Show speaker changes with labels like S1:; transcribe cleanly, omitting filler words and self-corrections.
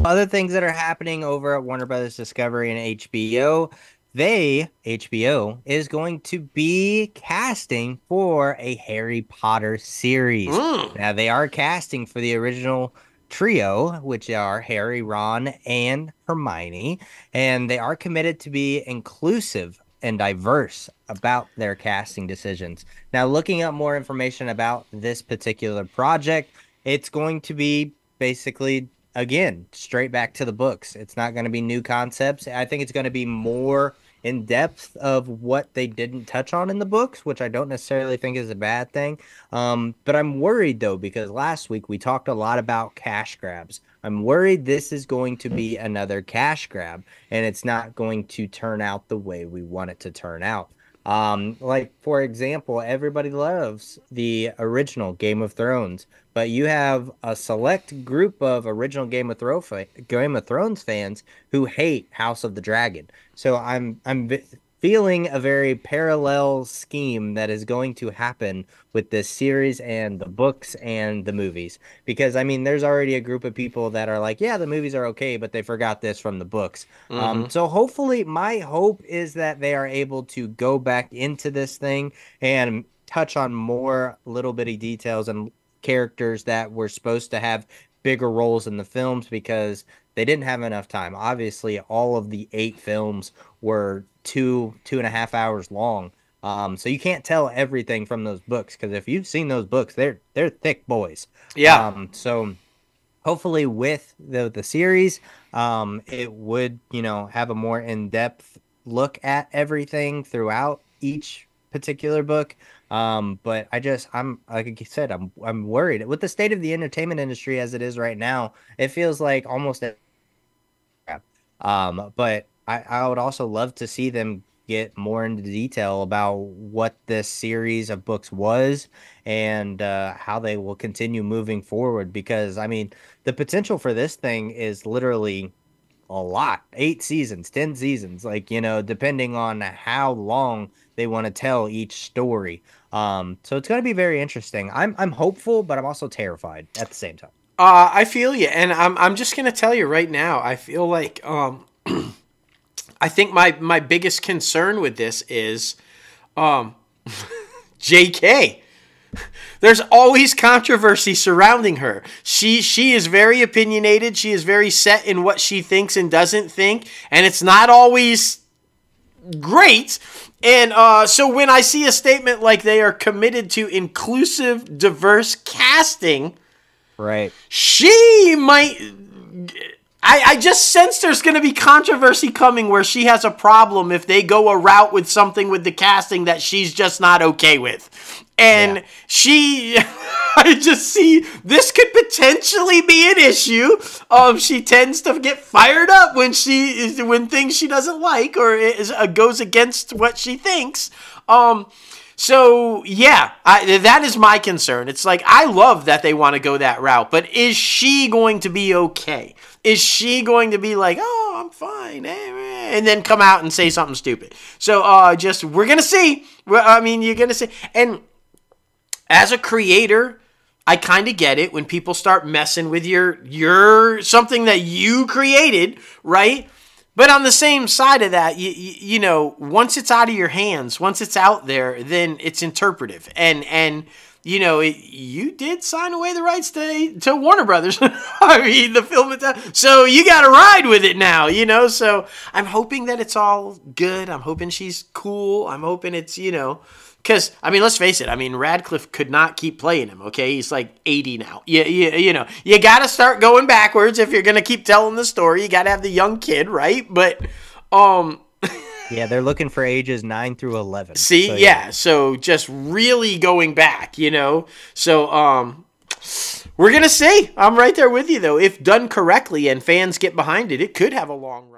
S1: other things that are happening over at Warner Brothers Discovery and HBO. HBO is going to be casting for a Harry Potter series.
S2: Mm.
S1: Now, they are casting for the original trio, which are Harry, Ron, and Hermione, and they are committed to be inclusive and diverse about their casting decisions. Now, looking up more information about this particular project, it's going to be basically, again, straight back to the books. It's not going to be new concepts. I think it's going to be more in depth of what they didn't touch on in the books, which I don't necessarily think is a bad thing. But I'm worried though, because last week we talked a lot about cash grabs. I'm worried this is going to be another cash grab and it's not going to turn out the way we want it to turn out. Like for example, everybody loves the original Game of Thrones, but you have a select group of original Game of Thrones fans who hate House of the Dragon. So I'm feeling a very parallel scheme that is going to happen with this series and the books and the movies. Because I mean, there's already a group of people that are like, yeah, the movies are okay, but they forgot this from the books.
S2: Mm-hmm.
S1: So hopefully, my hope is that they are able to go back into this thing and touch on more little bitty details and characters that were supposed to have bigger roles in the films because they didn't have enough time. Obviously, all of the 8 films were 2.5 hours long. So you can't tell everything from those books because if you've seen those books, they're thick boys.
S2: Yeah.
S1: So hopefully with the series, it would, have a more in-depth look at everything throughout each particular book. But I'm like I said, I'm worried with the state of the entertainment industry as it is right now. It feels like almost crap. But I would also love to see them get more into detail about what this series of books was and how they will continue moving forward. Because I mean, the potential for this thing is literally a lot. 8 seasons, 10 seasons, like depending on how long they want to tell each story. So it's going to be very interesting. I'm hopeful, but I'm also terrified at the same time.
S2: I feel you, and I'm just gonna tell you right now. I feel like I think my biggest concern with this is um, J.K. There's always controversy surrounding her. She is very opinionated. She is very set in what she thinks and doesn't think, and it's not always great. And so when I see a statement like they are committed to inclusive, diverse casting,
S1: Right.
S2: she might. I just sense there's going to be controversy coming where she has a problem if they go a route with something with the casting that she's just not okay with. And I just see this could potentially be an issue. She tends to get fired up when when things she doesn't like or goes against what she thinks. So yeah, that is my concern. It's like I love that they want to go that route, but is she going to be okay? Is she going to be like, oh, I'm fine, and then come out and say something stupid? So we're gonna see. I mean, you're gonna see. And as a creator, I kind of get it when people start messing with your something that you created, right? But on the same side of that, you know, once it's out of your hands, once it's out there, then it's interpretive. And you know, you did sign away the rights to Warner Brothers. I mean, the film. So you got to ride with it now, you know. So I'm hoping that it's all good. I'm hoping she's cool. I'm hoping it's, you know. Because, I mean, let's face it. I mean, Radcliffe could not keep playing him, okay? He's like 80 now. You know, you got to start going backwards if you're going to keep telling the story. You got to have the young kid, right? But,
S1: Yeah, they're looking for ages 9 through 11.
S2: see,
S1: So
S2: yeah. So just really going back, you know? So, we're going to see. I'm right there with you, though. If done correctly and fans get behind it, it could have a long run.